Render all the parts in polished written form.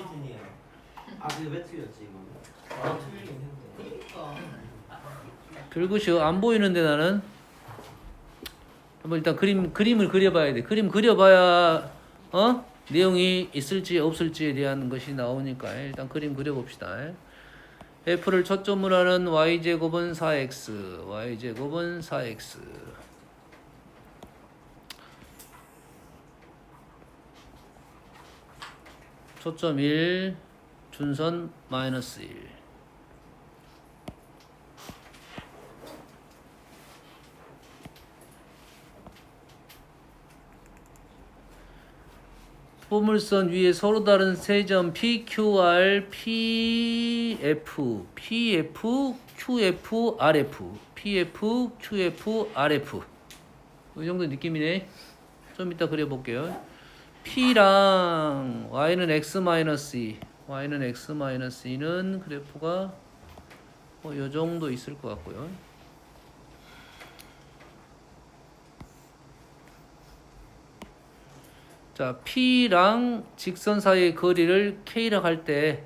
기준이에요. 아 근데 왜 틀렸지 이거? 아 틀리긴 했네. 그러니까. 별것이 안 보이는데 나는 한번 일단 그림을 그려봐야 돼. 그림 그려봐야 내용이 있을지 없을지에 대한 것이 나오니까 일단 그림 그려봅시다. f를 초점으로 하는 y제곱은 4x, y제곱은 4x. 초점 1, 준선 마이너스 1. 포물선 위에 서로 다른 세 점 PQR, PF, PF, QF, RF, PF, QF, RF. 이 정도 느낌이네. 좀 이따 그려볼게요. P랑 Y는 X-2, Y는 X-2는 그래프가 이 정도 있을 것 같고요. 자, P랑 직선 사이의 거리를 K라고 할 때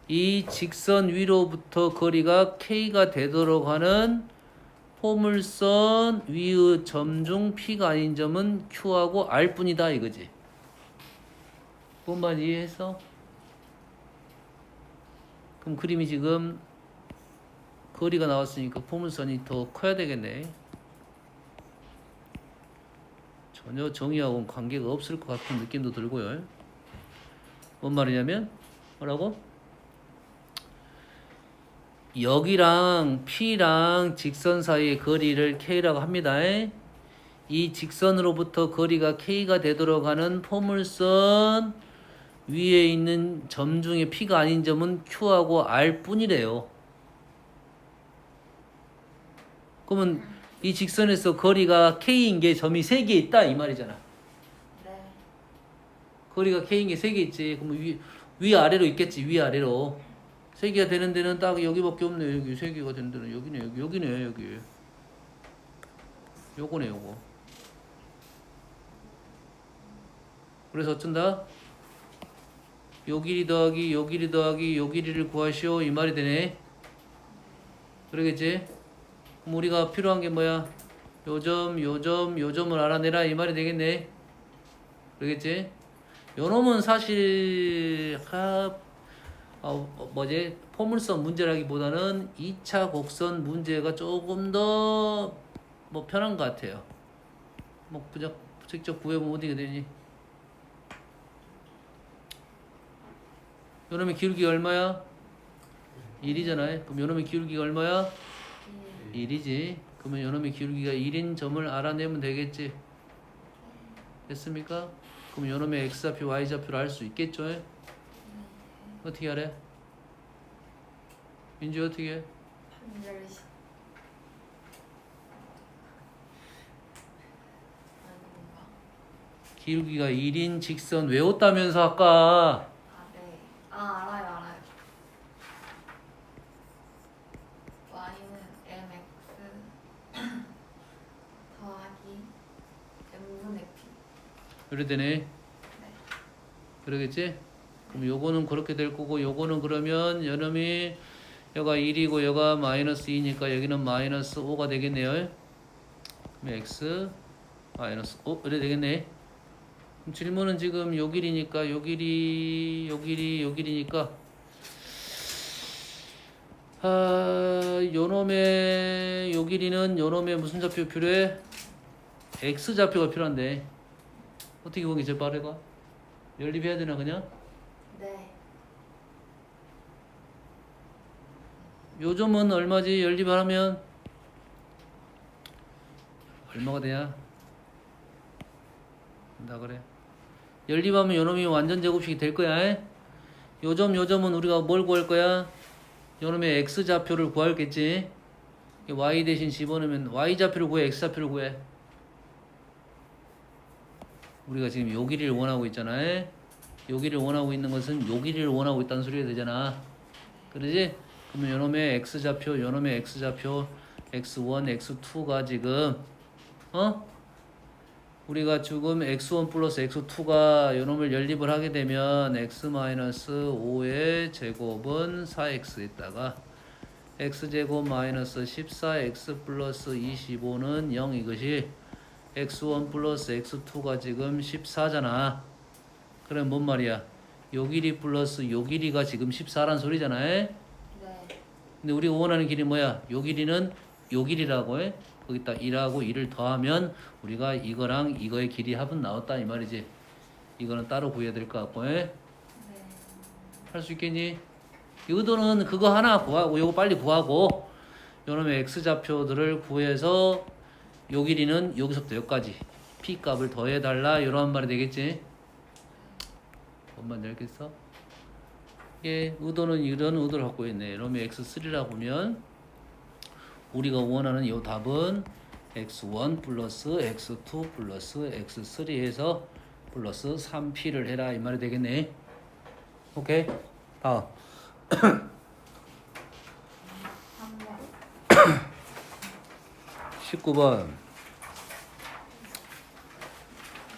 이 직선 위로부터 거리가 K가 되도록 하는 포물선 위의 점 중 P가 아닌 점은 Q하고 R 뿐이다 이거지. 그것만 이해했어? 그럼 그림이 지금 거리가 나왔으니까 포물선이 더 커야 되겠네. 전혀 정의하고는 관계가 없을 것 같은 느낌도 들고요. 뭔 말이냐면 뭐라고? 여기랑 P랑 직선 사이의 거리를 K라고 합니다. 이 직선으로부터 거리가 K가 되도록 하는 포물선 위에 있는 점 중에 P가 아닌 점은 Q하고 R 뿐이래요. 그러면 이 직선에서 거리가 K인 게 점이 3개 있다 이 말이잖아. 네. 거리가 K인 게 3개 있지. 그러면 위아래로 있겠지. 위아래로. 3개가 되는 데는 딱 여기밖에 없네. 여기 3개가 되는 데는 여기네. 여기네. 여기. 요거네 요거. 그래서 어쩐다? 요 길이 더하기 요 길이 더하기 요 길이를 구하시오 이 말이 되네. 그러겠지? 그럼 우리가 필요한 게 뭐야? 요점을 알아내라 이 말이 되겠네. 그러겠지? 요놈은 사실 포물선 문제라기보다는 2차 곡선 문제가 조금 더 편한 것 같아요. 직접 구해보면 어디가 되니? 요놈의 기울기가 얼마야? 1이잖아요. 그럼 요놈의 기울기가 얼마야? 1이지. 그러면 요놈의 기울기가 1인 점을 알아내면 되겠지. 됐습니까? 그럼 요놈의 x좌표, y좌표를 알 수 있겠죠? 어떻게 하래? 민주 어떻게 해? 판별식. 아닌가? 기울기가 1인 직선 외웠다면서 아까. 아, 네. 아, 알아요. y는 mx 더하기 m분의 p. 이래 되네. 네. 그러겠지? 그럼 요거는 그렇게 될 거고 요거는 그러면 요놈이 여가 1이고 여가 마이너스 2니까 여기는 마이너스 5가 되겠네요. 그럼 x 마이너스 5 이래 되겠네. 그럼 질문은 지금 요 길이니까 요 길이니까 요놈의 요 길이는 요놈의 무슨 좌표 필요해? x 좌표가 필요한데 어떻게 보기 제일 빠르가? 연립해야 되나 그냥? 네. 요 점은 얼마지? 연립하면 얼마가 돼야? 나 그래. 연립하면 요놈이 완전 제곱식이 될 거야. 요점은 우리가 뭘 구할 거야? 요놈의 x 좌표를 구하겠지. y 대신 집어넣으면 y 좌표를 구해, x 좌표를 구해. 우리가 지금 요 길이를 원하고 있잖아. 요 길이를 원하고 있는 것은 요 길이를 원하고 있다는 소리가 되잖아. 그러지? 그러면 요놈의 x좌표, 요놈의 x좌표 x1, x2가 지금 우리가 지금 x1 플러스 x2가 요놈을 연립을 하게 되면 x-5의 제곱은 4x에다가 x제곱 마이너스 14x 플러스 25는 0 이것이 x1 플러스 x2가 지금 14잖아. 그럼 뭔 말이야? 요 길이 플러스 요 길이가 지금 14란 소리잖아. 네. 근데 우리가 원하는 길이 뭐야? 요 길이는 요 길이라고 해. 거기다 1하고 2를 더하면 우리가 이거랑 이거의 길이 합은 나왔다 이 말이지. 이거는 따로 구해야 될 것 같고 해. 네. 할 수 있겠니? 의도는 그거 하나 구하고 요거 빨리 구하고 요놈의 x좌표들을 구해서 요 길이는 여기서부터 여기까지 p 값을 더해달라 이런 말이 되겠지. 뭔 말인지 알겠어? 예, 의도는 이런 의도를 갖고 있네. 요놈의 x3라고 보면 우리가 원하는 요 답은 x1 플러스 x2 플러스 x3 해서 플러스 3p를 해라 이 말이 되겠네. 오케이? 다음 3번. 19번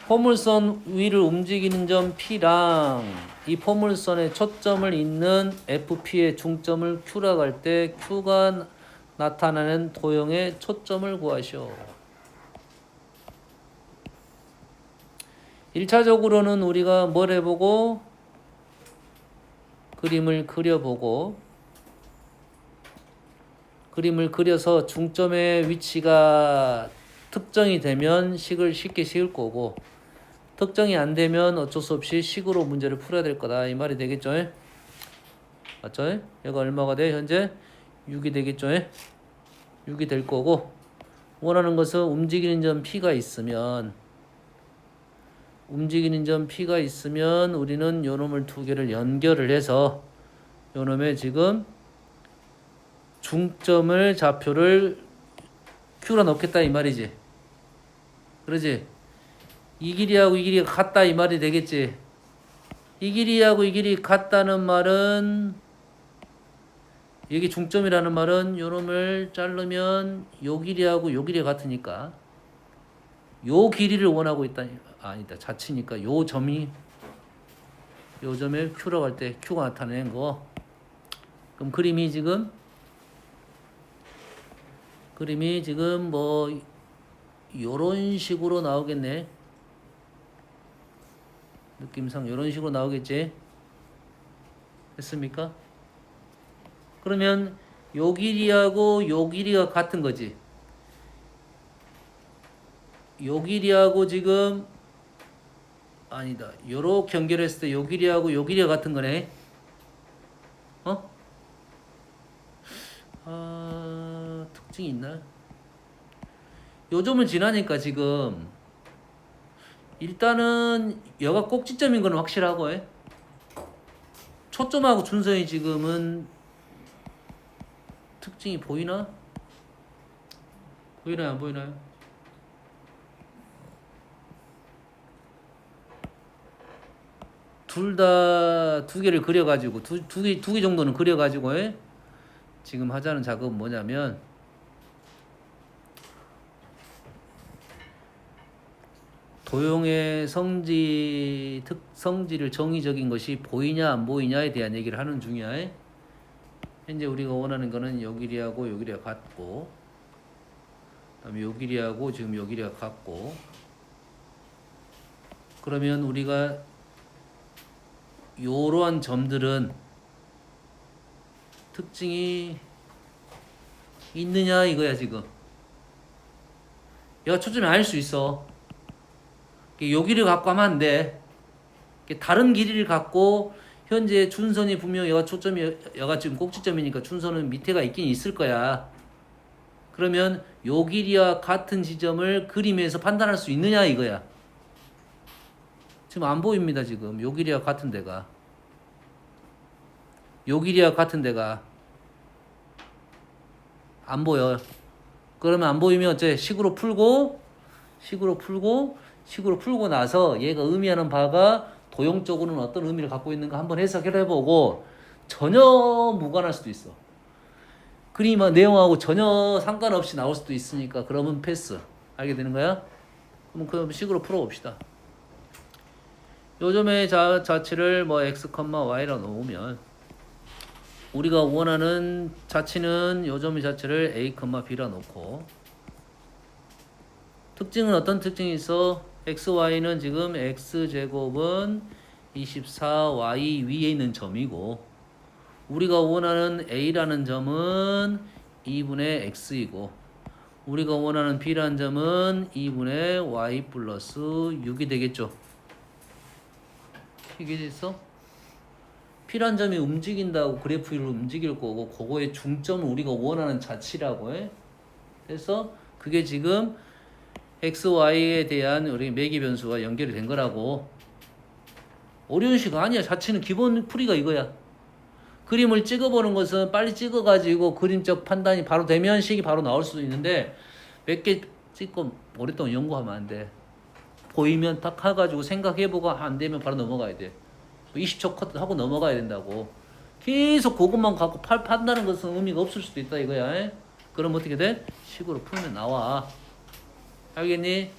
포물선 위를 움직이는 점 P랑 이 포물선에 초점을 있는 FP의 중점을 Q라고 할 때 Q가 나타나는 도형의 초점을 구하시오. 1차적으로는 우리가 뭘 해보고 그림을 그려보고 그림을 그려서 중점의 위치가 특정이 되면 식을 쉽게 씌울 거고 특정이 안 되면 어쩔 수 없이 식으로 문제를 풀어야 될 거다 이 말이 되겠죠? 맞죠? 얘가 얼마가 돼? 현재 6이 되겠죠? 6이 될 거고 원하는 것은 움직이는 점 P가 있으면 우리는 요놈을 두 개를 연결을 해서 요놈의 지금 중점을 좌표를 Q로 넣겠다 이 말이지. 그러지? 이 길이하고 이 길이가 같다 이 말이 되겠지. 이 길이하고 이 길이 같다는 말은 여기 중점이라는 말은 요놈을 자르면 요 길이하고 요 길이가 같으니까 요 길이를 원하고 있다. 아니다. 자치니까 요 점에 Q라고 할 때 Q가 나타낸 거. 그럼 그림이 지금 뭐 요런 식으로 나오겠네. 느낌상 요런 식으로 나오겠지. 됐습니까? 그러면 요 길이하고 요 길이가 같은 거지. 요 길이하고 지금 아니다. 요렇게 연결했을 때 요 길이하고 요 길이가 같은 거네. 특징이 있나? 요 점을 지나니까 지금 일단은 여가 꼭지점인 건 확실하고 초점하고 준선이 지금은 특징이 보이나? 보이나요? 안 보이나요? 둘 다 두 개를 그려가지고 두 개 정도는 그려가지고 지금 하자는 작업은 뭐냐면 도형의 성질을 정의적인 것이 보이냐 안 보이냐에 대한 얘기를 하는 중이야. 현재 우리가 원하는 거는 요 길이하고 요 길이가 같고 그다음에 요 길이하고 지금 요 길이가 같고 그러면 우리가 요러한 점들은 특징이 있느냐 이거야 지금. 얘가 초점이 아닐 수 있어. 요 길이를 갖고 하면 안 돼. 다른 길이를 갖고 현재 준선이 분명 얘가 얘가 지금 꼭지점이니까 준선은 밑에가 있긴 있을 거야. 그러면 요 길이와 같은 지점을 그림에서 판단할 수 있느냐 이거야. 지금 안 보입니다 지금 요 길이와 같은 데가. 요 길이와 같은 데가 안 보여. 그러면 안 보이면 어째 식으로 풀고 나서 얘가 의미하는 바가 도형적으로는 어떤 의미를 갖고 있는가 한번 해석을 해보고 전혀 무관할 수도 있어. 그림 내용하고 전혀 상관없이 나올 수도 있으니까 그러면 패스. 알게 되는 거야? 그럼 그 식으로 풀어봅시다. 요점의 자치를 뭐 x, y라 놓으면 우리가 원하는 자치는 요점의 자체를 a, b라 놓고 특징은 어떤 특징이 있어? x, y는 지금 x제곱은 24y 위에 있는 점이고 우리가 원하는 a라는 점은 2분의 x이고 우리가 원하는 b라는 점은 2분의 y 플러스 6이 되겠죠. 이게 됐어? P란 점이 움직인다고 그래프를 움직일 거고 그거의 중점은 우리가 원하는 자치라고 해. 그래서 그게 지금 x, y에 대한 우리 매개 변수가 연결이 된 거라고. 어려운 식 아니야. 자치는 기본 풀이가 이거야. 그림을 찍어보는 것은 빨리 찍어가지고 그림적 판단이 바로 되면 식이 바로 나올 수도 있는데 몇 개 찍고 오랫동안 연구하면 안 돼. 보이면 딱 해가지고 생각해보고 안 되면 바로 넘어가야 돼. 20초 컷 하고 넘어가야 된다고. 계속 그것만 갖고 판다는 것은 의미가 없을 수도 있다 이거야. 에? 그럼 어떻게 돼? 식으로 풀면 나와. 알겠니?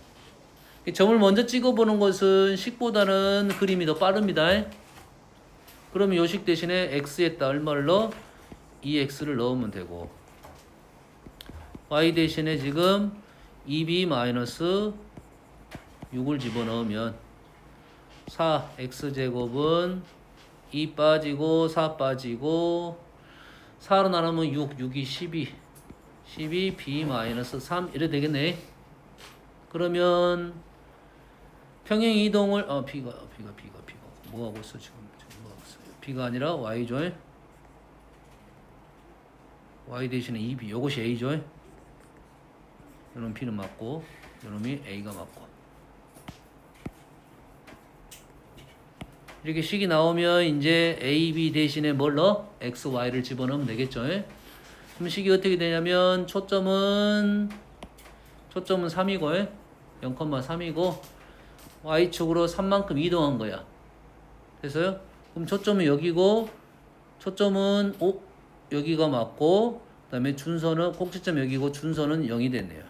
점을 먼저 찍어보는 것은 식보다는 그림이 더 빠릅니다. 에? 그러면 요 식 대신에 x에다 얼마를 넣어? 2x를 넣으면 되고 y 대신에 지금 2b 마이너스 6을 집어넣으면 4x제곱은 2 빠지고 4 빠지고 4로 나누면 6, 6이 12 b 마이너스 3 이래 되겠네. 그러면 평행 이동을 b가 뭐 하고 있어 지금 뭐 하고 있어? b가 아니라 y죠. y 대신에 2b 요것이 a죠. 요놈 b는 맞고 요놈이 a가 맞고 이렇게 식이 나오면 이제 a, b 대신에 뭘 넣어? x, y를 집어넣으면 되겠죠. 그럼 식이 어떻게 되냐면 초점은 3이고 0,3이고 y축으로 3만큼 이동한 거야. 됐어요? 그럼 초점은 여기고 초점은 여기가 맞고 그 다음에 준선은 꼭지점 여기고 준선은 0이 됐네요.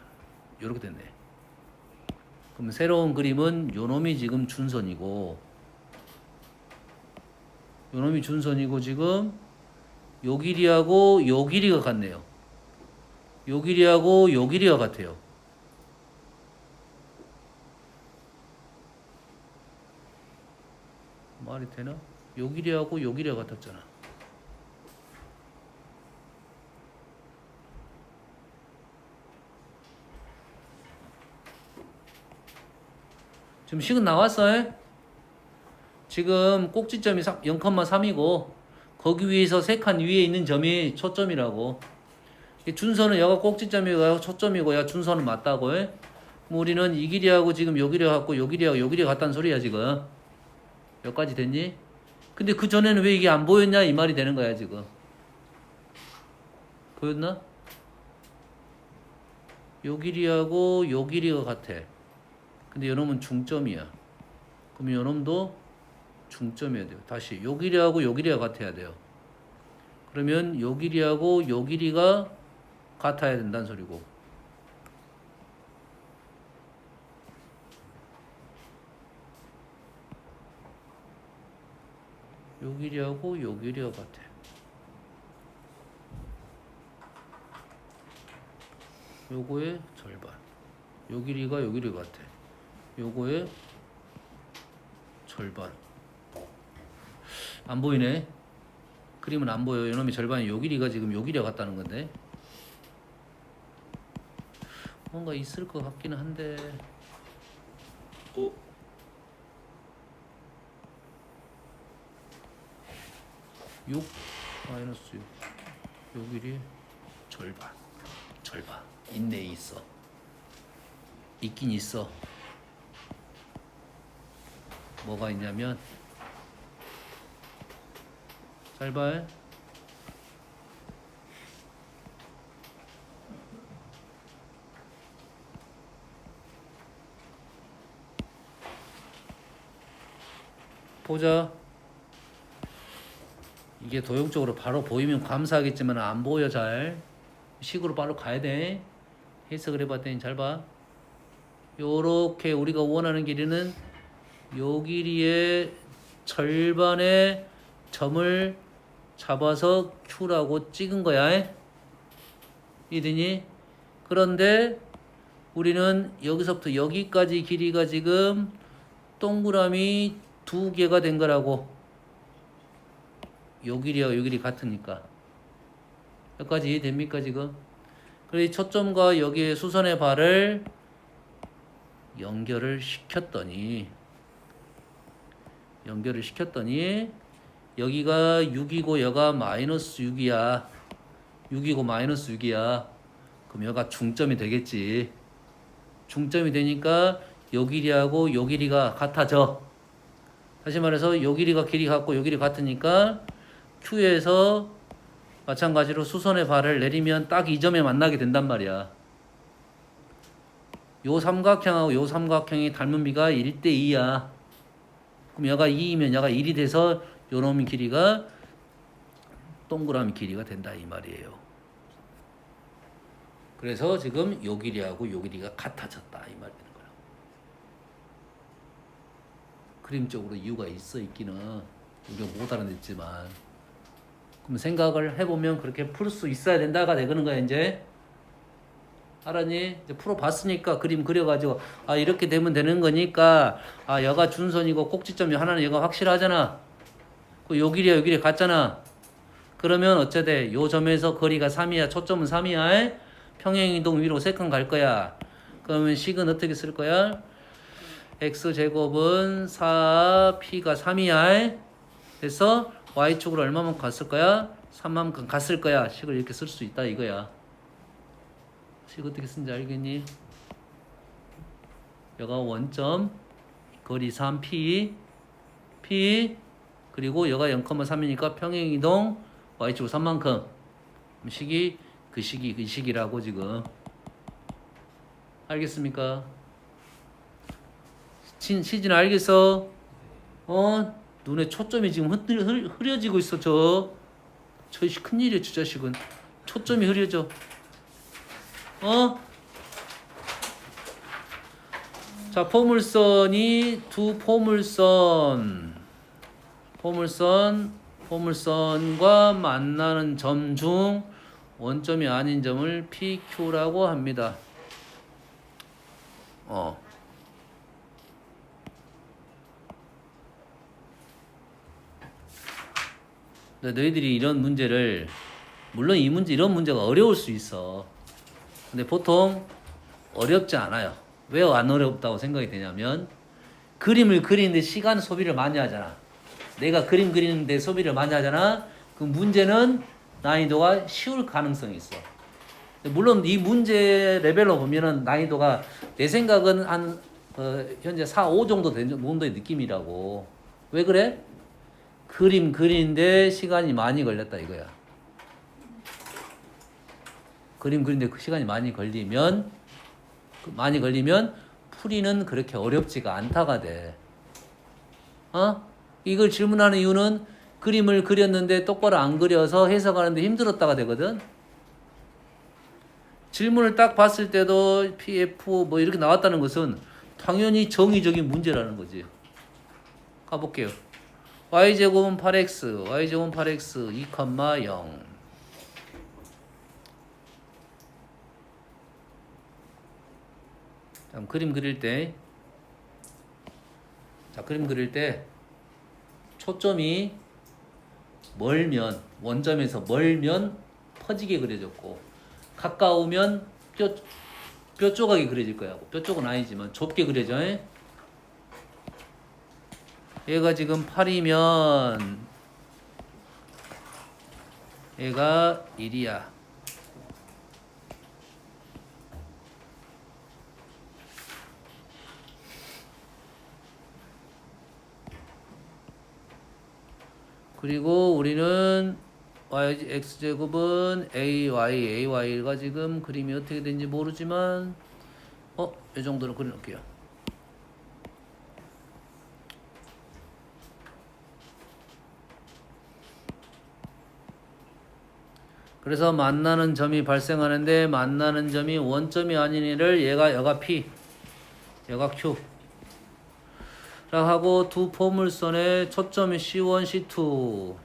이렇게 됐네. 그럼 새로운 그림은 요놈이 지금 준선이고 요놈이 준선이고 지금 요 길이하고 요 길이가 같네요. 요 길이하고 요 길이가 같아요. 말이 되나? 요 길이하고 요 길이가 같았잖아. 지금 식은 나왔어요? 지금 꼭지점이 0,3이고 거기 위에서 세 칸 위에 있는 점이 초점이라고. 준선은 여가 꼭지점이고 초점이고 야 준선은 맞다고. 그럼 우리는 이 길이하고 지금 요 길이가 같고 요 길이하고 요 길이가 같다는 소리야 지금. 여기까지 됐니? 근데 그 전에는 왜 이게 안 보였냐 이 말이 되는 거야 지금. 보였나? 요 길이하고 요 길이가 같아. 근데 요놈은 중점이야. 그럼 요놈도 중점이어야 돼요. 다시 요 길이하고 요 길이가 같아야 돼요. 그러면 요 길이하고 요 길이가 같아야 된다는 소리고. 요 길이하고 요 길이가 같아. 요거의 절반. 요 길이가 요 길이가 같아. 요거의 절반. 안 보이네. 그림은 안 보여. 요놈이 절반이 요 길이가 지금 요 길이가 같다는 건데. 뭔가 있을 것 같기는 한데. 6 마이너스 6. 요 길이 절반. 있네 있어. 있긴 있어. 뭐가 있냐면 잘 봐. 보자. 이게 도형적으로 바로 보이면 감사하겠지만 안 보여 잘. 식으로 바로 가야 돼. 해석을 해봤더니 잘 봐. 요렇게 우리가 원하는 길이는 요 길이의 절반의 점을 잡아서 Q라고 찍은 거야. 이드니? 그런데 우리는 여기서부터 여기까지 길이가 지금 동그라미 2개가 된 거라고. 요 길이와 요 길이 같으니까. 여기까지 이해됩니까 지금? 그래서 초점과 여기에 수선의 발을 연결을 시켰더니 여기가 6이고 여가 마이너스 6이야. 6이고 마이너스 6이야. 그럼 여가 중점이 되겠지. 중점이 되니까 요 길이하고 요 길이가 같아져. 다시 말해서 요 길이가 길이 같고 요 길이 같으니까 Q에서 마찬가지로 수선의 발을 내리면 딱 이 점에 만나게 된단 말이야. 요 삼각형하고 요 삼각형이 닮은 비가 1대2야. 그럼 여가 2이면 여가 1이 돼서 요놈의 길이가 동그라미 길이가 된다 이 말이에요. 그래서 지금 요 길이하고 요 길이가 같아졌다 이 말이 되는 거야. 그림적으로 이유가 있기는 우리가 못 알아냈지만 그럼 생각을 해보면 그렇게 풀 수 있어야 된다가 되는 거야 이제. 알았니? 이제 풀어봤으니까 그림 그려가지고 아 이렇게 되면 되는 거니까 아 여가 준선이고 꼭지점이 하나는 여가 확실하잖아. 그 요 길이야 요 길이 같잖아. 그러면 어쩌돼? 요 점에서 거리가 3이야. 초점은 3이야. 평행이동 위로 3칸 갈 거야. 그러면 식은 어떻게 쓸 거야? x제곱은 4p가 3이야. 그래서 y축으로 얼마만큼 갔을 거야? 3만큼 갔을 거야. 식을 이렇게 쓸 수 있다 이거야. 식 어떻게 쓰는지 알겠니? 여가 원점 거리 3p p 그리고 여가 0,3이니까 평행이동 y축으로 3만큼 식이 그 식이라고 지금. 알겠습니까? 시진 알겠어? 눈에 초점이 지금 흐려지고 있어. 저희 큰일이야 저 자식은. 초점이 흐려져. 자, 포물선이 두 포물선과 만나는 점 중 원점이 아닌 점을 PQ라고 합니다. 너희들이 이런 문제를 물론 이런 문제가 어려울 수 있어. 근데 보통 어렵지 않아요. 왜 안 어렵다고 생각이 되냐면 그림을 그리는데 시간 소비를 많이 하잖아. 내가 그림 그리는데 소비를 많이 하잖아. 그 문제는 난이도가 쉬울 가능성이 있어. 물론 이 문제 레벨로 보면은 난이도가 내 생각은 한 현재 4, 5 정도 된 정도의 느낌이라고. 왜 그래? 그림 그리는데 시간이 많이 걸렸다 이거야. 그림 그리는데 그 시간이 많이 걸리면 풀이는 그렇게 어렵지가 않다가 돼. 이걸 질문하는 이유는 그림을 그렸는데 똑바로 안 그려서 해석하는데 힘들었다가 되거든. 질문을 딱 봤을 때도 PF 뭐 이렇게 나왔다는 것은 당연히 정의적인 문제라는 거지. 가볼게요. y제곱은 8x, y제곱은 8x 2,0. 자, 그림 그릴 때 초점이 멀면 원점에서 멀면 퍼지게 그려졌고 가까우면 뼈 조각이 그려질 거야. 뼈 쪽은 아니지만 좁게 그려져. 얘가 지금 8이면 얘가 1이야. 그리고 우리는 x제곱은 ay가 지금 그림이 어떻게 되는지 모르지만 이 정도로 그려놓을게요. 그래서 만나는 점이 발생하는데 만나는 점이 원점이 아닌 애를 여가 P 여가 Q. 자 하고 두 포물선의 초점이 C1, C2.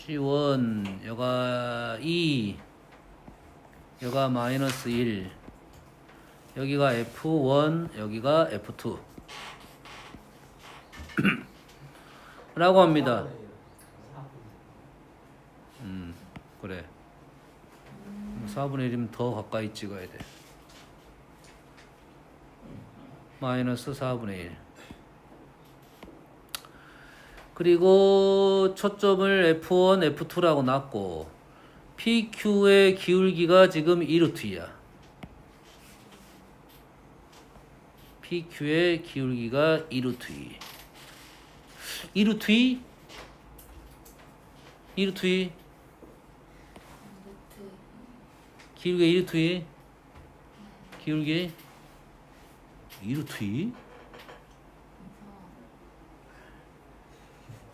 C1 여가 2 여가 마이너스 1 여기가 F1 여기가 F2 라고 합니다. 그래 4분의 1이면 더 가까이 찍어야 돼. 마이너스 4분의 1 그리고 초점을 F1, F2라고 놨고 PQ의 기울기가 지금 2루트야. PQ의 기울기가 2루트 2. 2루트 2? 2루트 2? 루트 기울기 2루트 2? 기울기 2루트 2?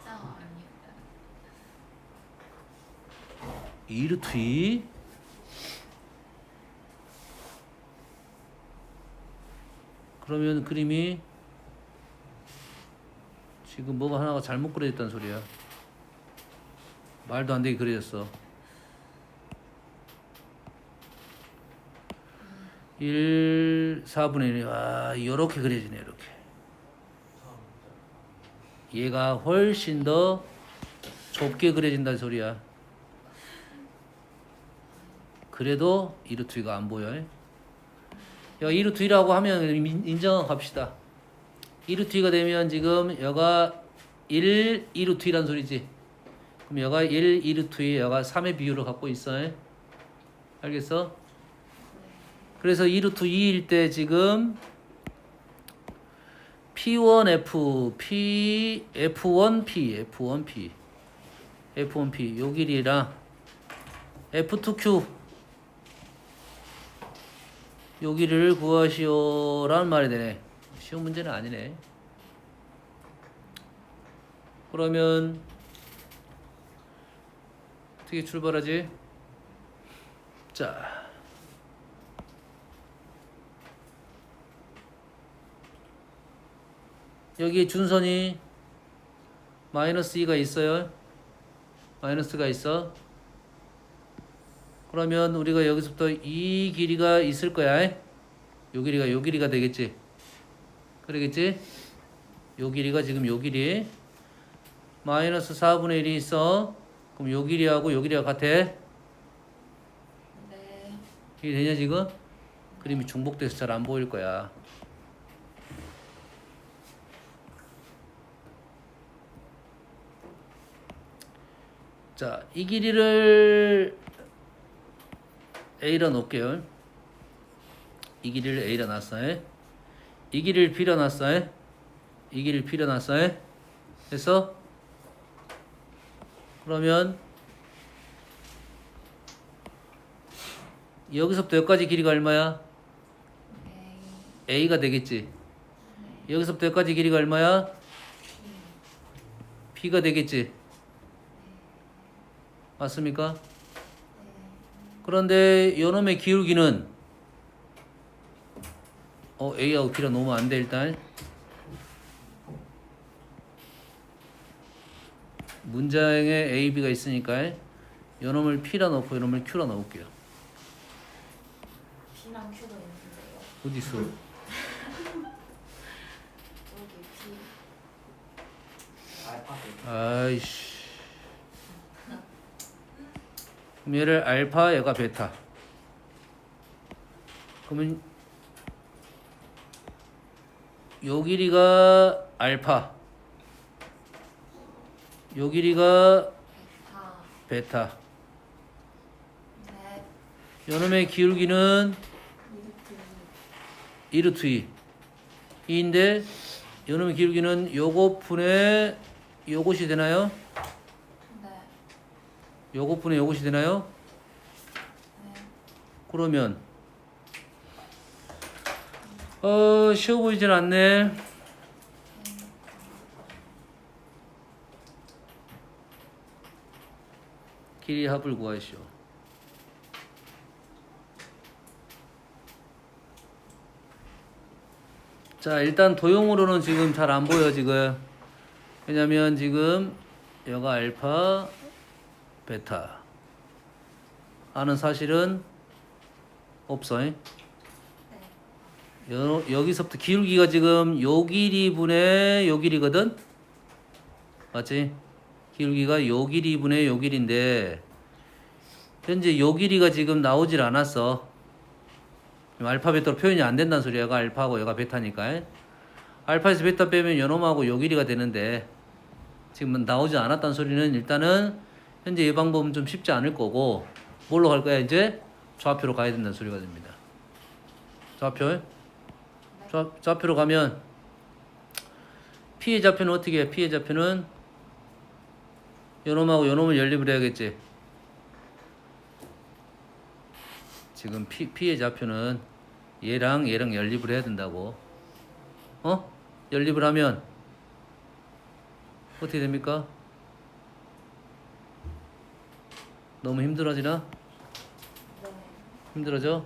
짜 아닙니다. 2루트 2? 그러면 그림이 지금 뭐가 하나가 잘못 그려졌다는 소리야. 말도 안 되게 그려졌어. 4분의 1. 아, 요렇게 그려지네, 이렇게. 얘가 훨씬 더 좁게 그려진다는 소리야. 그래도 2루트 2가 안 보여. 여가 2루트 2라고 하면 인정합시다. 2루트 2가 되면 지금 여가 1, 2루트 2란 소리지. 그럼 여가 1, 2루트 2, 여가 3의 비율을 갖고 있어. 알겠어? 그래서 2루트 2일 때 지금 P1F, F1P, F1P, F1P 요 길이랑 F2Q 요 길이를 구하시오라는 말이 되네. 쉬운 문제는 아니네. 그러면 어떻게 출발하지? 자, 여기 준선이 마이너스 2가 있어요. 마이너스가 있어. 그러면 우리가 여기서부터 이 길이가 있을 거야. 요 길이가 되겠지. 그러겠지? 요 길이가 지금 요 길이 마이너스 4분의 1이 있어. 그럼 요 길이하고 요 길이가 같아. 네. 이게 되냐 지금? 그림이 중복돼서 잘 안 보일 거야. 자, 이 길이를 A로 놓을게요. 이 길이를 A로 놨어요. 이 길이를 B로 놨어요. 이 길이를 B로 놨어요. 됐어? 그러면 여기서부터 여기까지 길이가 얼마야? A. A가 되겠지. 여기서부터 여기까지 길이가 얼마야? B가 되겠지. 맞습니까? 그런데 요놈의 기울기는 A하고 B랑 놓으면 안 돼. 일단 문장에 A, B가 있으니까 요놈을 P라 넣고 요놈을 Q라 넣을게요. P랑 Q도 있는데요. 어디 있어? 여기 P. 알파 아이씨. 그럼 얘를 알파, 얘가 베타. 그러면 요 길이가 알파, 요 길이가 베타. 베타. 네. 요놈의 기울기는 이루트 2루트 2. 2인데 요놈의 기울기는 요거 분의 요것이 되나요? 네. 요것 분의 요것이 되나요? 네. 그러면 쉬워 보이진 않네. 길이 합을 구하시오. 자, 일단 도형으로는 지금 잘 안 보여, 지금. 왜냐면 지금 여가 알파, 베타. 하는 사실은 없어. 네. 여기서부터 기울기가 지금 요 길이분의 요 길이거든? 맞지? 기울기가 요 길이분의 요 길인데 현재 요 길이가 지금 나오질 않았어. 알파 베타로 표현이 안 된다는 소리야. 얘가 알파고 얘가 베타니까. 알파에서 베타 빼면 요놈하고 요 길이가 되는데 지금 나오지 않았다는 소리는 일단은 현재 이 방법은 좀 쉽지 않을 거고 뭘로 갈 거야? 이제 좌표로 가야 된다는 소리가 됩니다. 좌표. 좌표로 가면 P의 좌표는 어떻게 해? P의 좌표는 요놈하고 요놈을 연립을 해야겠지. 지금 P의 좌표는 얘랑 얘랑 연립을 해야 된다고. 연립을 하면 어떻게 됩니까? 너무 힘들어지나? 네. 힘들어져?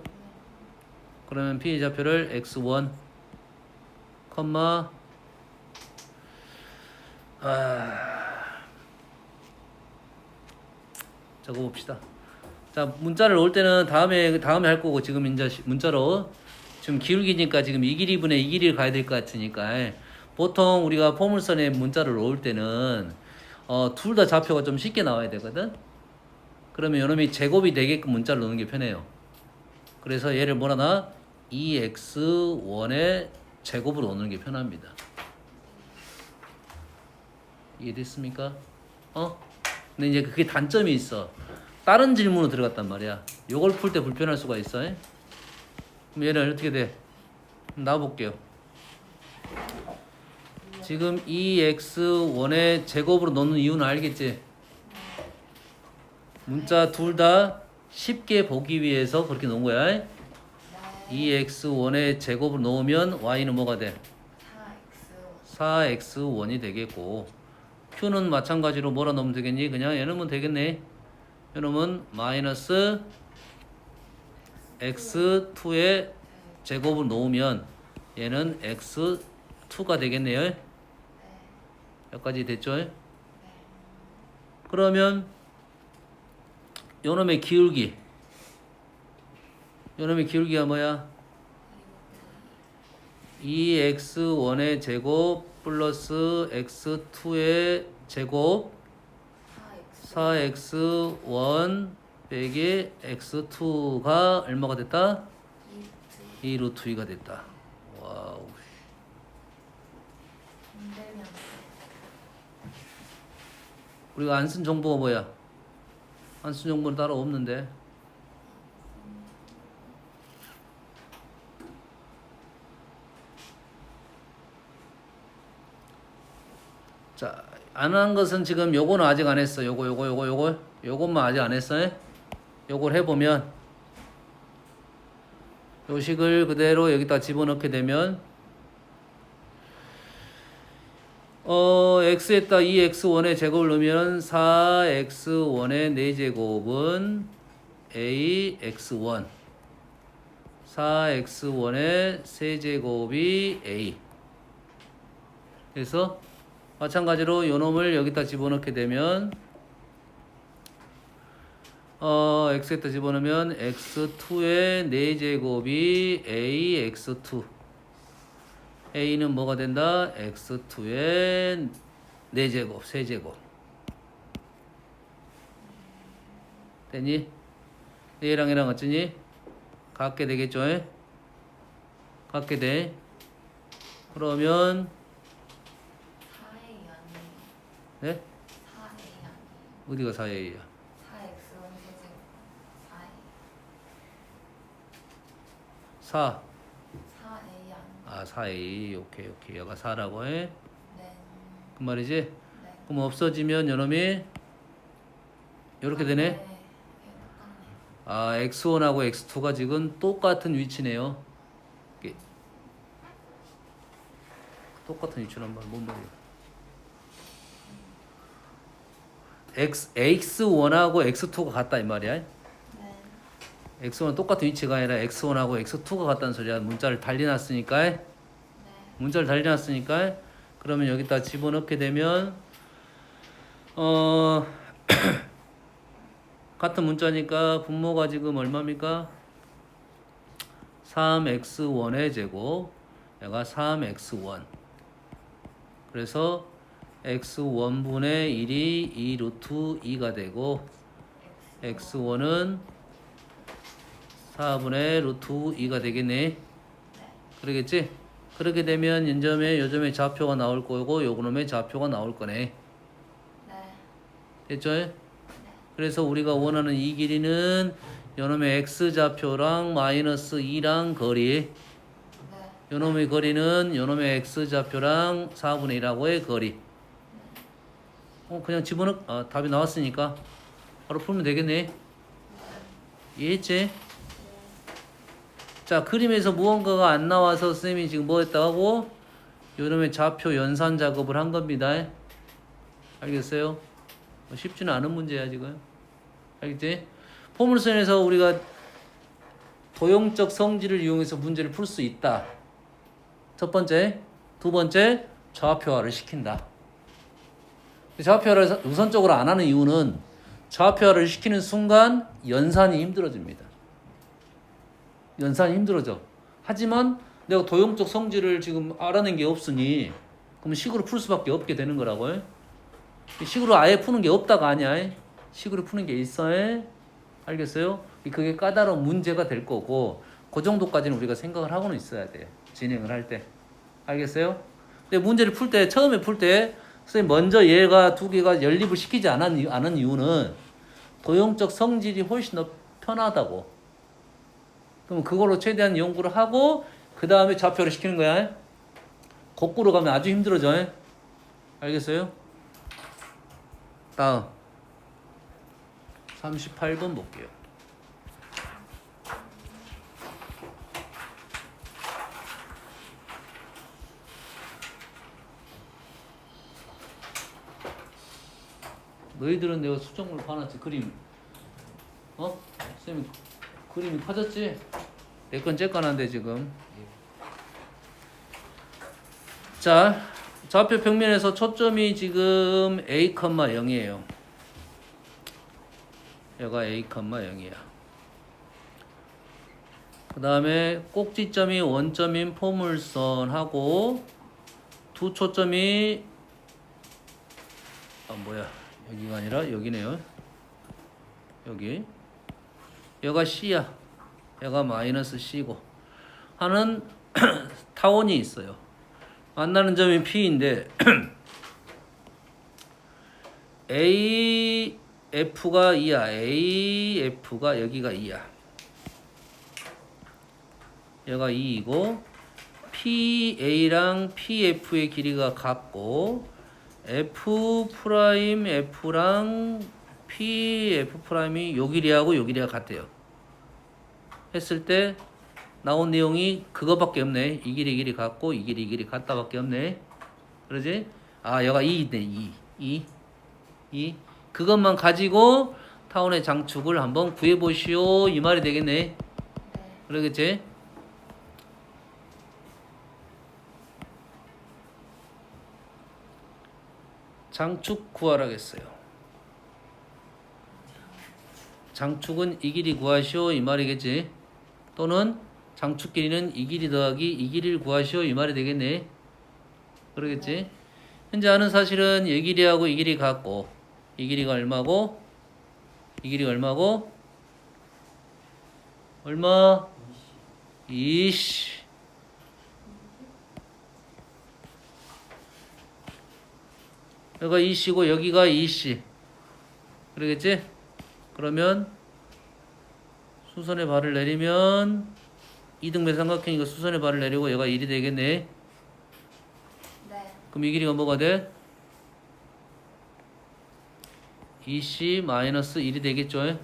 그러면 P의 좌표를 x1, 적어봅시다. 자, 문자를 올 때는 다음에 할 거고 지금 이제 문자로 지금 기울기니까 지금 이 길이분의 이 길이를 가야 될 것 같으니까 보통 우리가 포물선에 문자를 올 때는 둘 다 좌표가 좀 쉽게 나와야 되거든. 그러면 요놈이 제곱이 되게끔 문자를 넣는 게 편해요. 그래서 얘를 뭐라 나 2x1의 제곱으로 넣는 게 편합니다. 이해됐습니까? 근데 이제 그게 단점이 있어. 다른 질문으로 들어갔단 말이야. 요걸 풀 때 불편할 수가 있어. 그럼 얘는 어떻게 돼? 나와볼게요. 지금 2x1의 제곱으로 넣는 이유는 알겠지? 문자 둘 다 쉽게 보기 위해서 그렇게 놓은 거야. 네. 2x1의 제곱으로 놓으면 y는 뭐가 돼? 4x. 4x1이 되겠고 q는 마찬가지로 뭐라 넣으면 되겠니? 그냥 얘는 뭐 되겠네. 얘는 마이너스 x2의 제곱을 놓으면 얘는 x2가 되겠네요. 네. 여기까지 됐죠? 네. 그러면 요놈의 기울기 요놈의 기울기가 뭐야? 2x1의 제곱 플러스 x2의 제곱 4x. 4x1 빼기 x2가 얼마가 됐다? 2. 2 루트 2가 됐다. 와우. 힘들면 우리가 안 쓴 정보가 뭐야? 안 쓴 정보는 따로 없는데. 자, 안 한 것은 지금 요거는 아직 안 했어. 요것만 아직 안 했어. 요걸 해보면 요 식을 그대로 여기다 집어넣게 되면 x에다 2x1의 제곱을 넣으면 4x1의 4제곱은 ax1 4x1의 세제곱이 a. 그래서 마찬가지로 요 놈을 여기다 집어넣게 되면 x에다 집어넣으면 x2의 4제곱이 a x2 a는 뭐가 된다? x2의 4제곱 세제곱 되니? 얘랑 얘랑 어쩌니? 같게 되겠죠? 같게 돼. 그러면 4a 아니에요. 네? 4a 아니에요. 어디가 4a야? 4x1 세제곱. 4a. 4. 4a 아니에요. 아 4a. 오케이 얘가 4라고 해. 네. 그 말이지? 네. 그럼 없어지면 요놈이 요렇게 되네. 네. 똑같네. 아 x1하고 x2가 지금 똑같은 위치네요. 이게 똑같은 위치란 말 뭔 말이야? x1하고 x2가 같다 이 말이야. 네. x1은 똑같은 위치가 아니라 x1하고 x2가 같다는 소리야. 문자를 달리 놨으니까. 네. 문자를 달려놨으니까 그러면 여기다 집어넣게 되면 같은 문자니까 분모가 지금 얼마입니까? 3x1의 제곱 얘가 3x1 그래서 x1분의 1이 2 루트 2가 되고 x1은 4분의 루트 2가 되겠네. 그러겠지? 그렇게 되면 요점에 좌표가 나올 거고 요놈의 좌표가 나올 거네. 네. 됐죠? 그래서 우리가 원하는 이 길이는 요놈의 x좌표랑 마이너스 2랑 거리 네. 요놈의 거리는 요놈의 x좌표랑 4분의 1하고의 거리 그냥 답이 나왔으니까 바로 풀면 되겠네. 이해했지? 자, 그림에서 무언가가 안 나와서 쌤이 지금 뭐 했다 하고 요놈의 좌표 연산 작업을 한 겁니다. 알겠어요? 쉽지는 않은 문제야 지금. 알겠지? 포물선에서 우리가 도형적 성질을 이용해서 문제를 풀 수 있다. 첫 번째. 두 번째, 좌표화를 시킨다. 좌표화를 우선적으로 안 하는 이유는 좌표화를 시키는 순간 연산이 힘들어집니다. 연산이 힘들어져. 하지만 내가 도형적 성질을 지금 알아낸 게 없으니 그럼 식으로 풀 수밖에 없게 되는 거라고요. 식으로 아예 푸는 게 없다가 아니야. 식으로 푸는 게 있어. 알겠어요? 그게 까다로운 문제가 될 거고 그 정도까지는 우리가 생각을 하고는 있어야 돼요. 진행을 할 때. 알겠어요? 근데 문제를 풀 때 처음에 풀 때 선생님 먼저 얘가 두 개가 연립을 시키지 않은 이유는 도형적 성질이 훨씬 더 편하다고. 그럼 그걸로 최대한 연구를 하고 그 다음에 좌표를 시키는 거야. 거꾸로 가면 아주 힘들어져. 알겠어요? 다음 38번 볼게요. 너희들은 내가 수정물 봐놨지 그림. 쌤이 그림이 커졌지? 내 건 쬐깐한데 지금. 자, 좌표 평면에서 초점이 지금 A, 0이에요. 얘가 A, 0이야. 그 다음에 꼭지점이 원점인 포물선하고 두 초점이 여기가 아니라 여기네요. 여기. 얘가 C야. 얘가 마이너스 C고 하는 타원이 있어요. 만나는 점이 P인데 AF가 2야. AF가 여기가 2야. 얘가 2이고 PA랑 PF의 길이가 같고 F 프라임 F랑 PF 프라임이 요 길이하고 요 길이가 같대요. 했을 때 나온 내용이 그거밖에 없네. 이 길이 같고 이 길이 같다밖에 없네. 그러지? 아, 얘가 2네. 2. 그것만 가지고 타원의 장축을 한번 구해 보시오. 이 말이 되겠네. 네. 그러겠지? 장축 구하라겠어요. 장축은 이 길이 구하시오 이 말이겠지. 또는 장축 길이는 이 길이 더하기 이 길이를 구하시오 이 말이 되겠네. 그러겠지. 현재 아는 사실은 이 길이하고 이 길이 같고 이 길이가 얼마고 이 길이가 얼마고 얼마? 20. 여기가 20이고 여기가 20. 그러겠지? 그러면 수선의 발을 내리면 이등변 삼각형이니까 수선의 발을 내리고 얘가 1이 되겠네. 네. 그럼 이 길이가 뭐가 돼? 20 마이너스 1이 되겠죠? 네.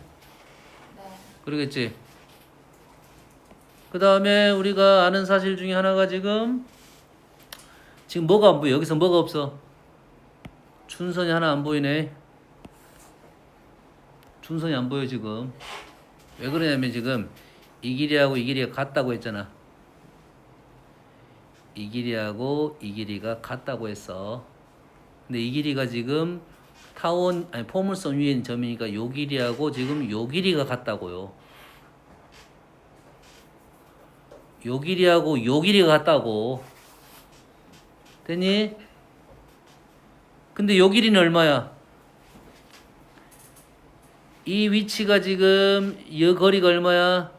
그러겠지? 그 다음에 우리가 아는 사실 중에 하나가 지금 뭐가 안 보여? 여기서 뭐가 없어? 준선이 하나 안 보이네. 준선이 안 보여 지금. 왜 그러냐면 지금 이 길이하고 이 길이가 같다고 했잖아. 이 길이하고 이 길이가 같다고 했어. 근데 이 길이가 지금 타원 아니 포물선 위에 있는 점이니까 요 길이하고 지금 요 길이가 같다고요. 요 길이하고 요 길이가 같다고. 됐니? 근데 요 길이는 얼마야? 이 위치가 지금 이 거리가 얼마야?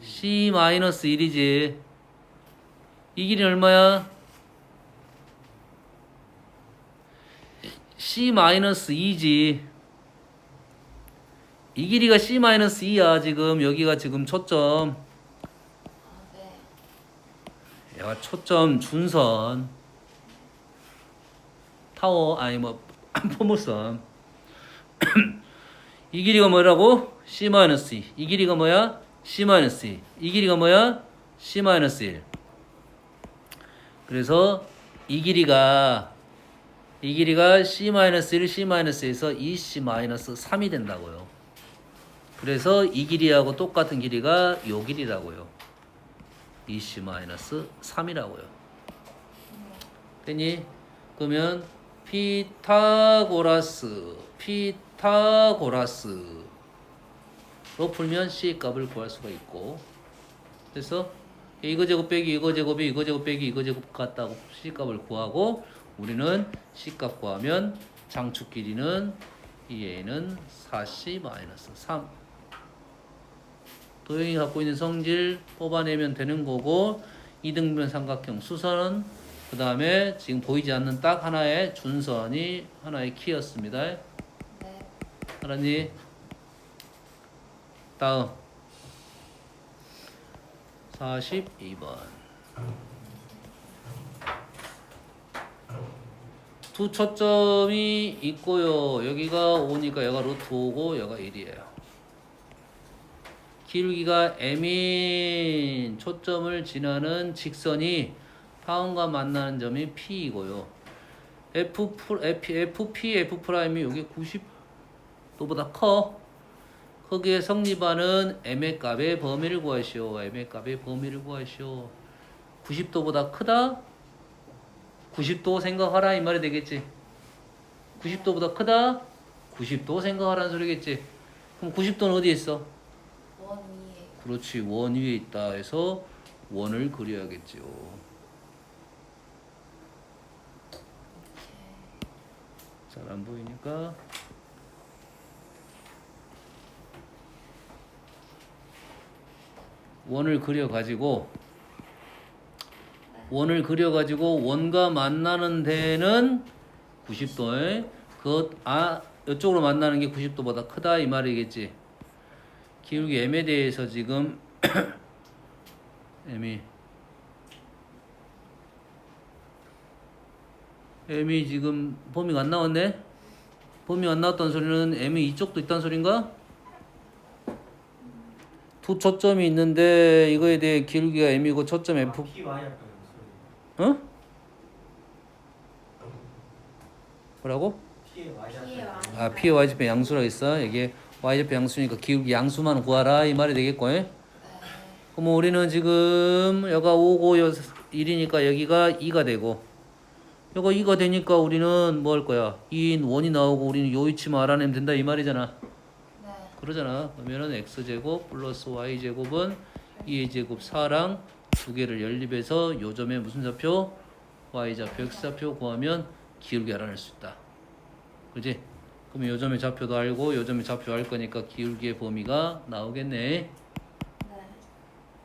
C-1이지. 이 길이는 얼마야? C-2지. 이 길이가 C-2야. 지금 여기가 지금 초점. 네. 얘가 초점 준선. 타워 아니 뭐 포물선. 이 길이가 뭐라고? C-2. 이 길이가 뭐야? C-2. 이 길이가 뭐야? C-1. 그래서 이 길이가 C-1, C-에서 2C-3이 된다고요. 그래서 이 길이하고 똑같은 길이가 요 길이라고요. 2C-3이라고요. 됐니? 그러면 피타고라스로 풀면 C 값을 구할 수가 있고, 그래서 이거 제곱 빼기 이거 제곱이 이거 제곱 빼기 이거 제곱 같다고 C 값을 구하고, 우리는 C 값 구하면 장축 길이는 이 A는 4C-3. 도형이 갖고 있는 성질 뽑아내면 되는 거고, 이등변 삼각형 수선은 그 다음에 지금 보이지 않는 딱 하나의 준선이 하나의 키였습니다. 네. 알았니? 다음 42번. 두 초점이 있고요. 여기가 5니까 여기가 루트 5고 여기가 1이에요. 기울기가 M인 초점을 지나는 직선이 타원과 만나는 점이 P이고요. FP, F'이 여기 90도보다 커. 거기에 성립하는 M의 값의 범위를 구하시오. M의 값의 범위를 구하시오. 90도보다 크다? 90도 생각하라 이 말이 되겠지. 90도보다 크다? 90도 생각하라는 소리겠지. 그럼 90도는 어디에 있어? 원 위에. 그렇지, 원 위에 있다 해서 원을 그려야겠죠. 잘 안 보이니까 원을 그려가지고 원과 만나는 데는 90도에 이쪽으로 만나는 게 90도보다 크다 이 말이겠지. 기울기 M에 대해서 지금 M이 지금 범위가 안 나왔네. 범위가 안 나왔다는 소리는 M이 이쪽도 있다는 소린가? 두 초점이 있는데 이거에 대해 기울기가 M이고 초점 F. P, Y 할까요? 어? 뭐라고? P의 Y P의 할까요? Y. P의 Y좌표 양수라 있어. 이게 Y좌표 양수니까 기울기 양수만 구하라 이 말이 되겠고. 네. 그럼 우리는 지금 여기가 5고 1이니까 여기가 2가 되고, 여기가 2가 되니까 우리는 뭐 할 거야? 2인 원이 나오고 우리는 요 위치만 알아내면 된다 이 말이잖아. 네. 그러잖아. 그러면은 x제곱 플러스 y제곱은 2의 제곱 4랑 두 개를 연립해서 요 점에 무슨 좌표? y좌표, x좌표 구하면 기울기 알아낼 수 있다. 그지? 그럼 요 점의 좌표도 알고 요 점의 좌표 알 거니까 기울기의 범위가 나오겠네. 네.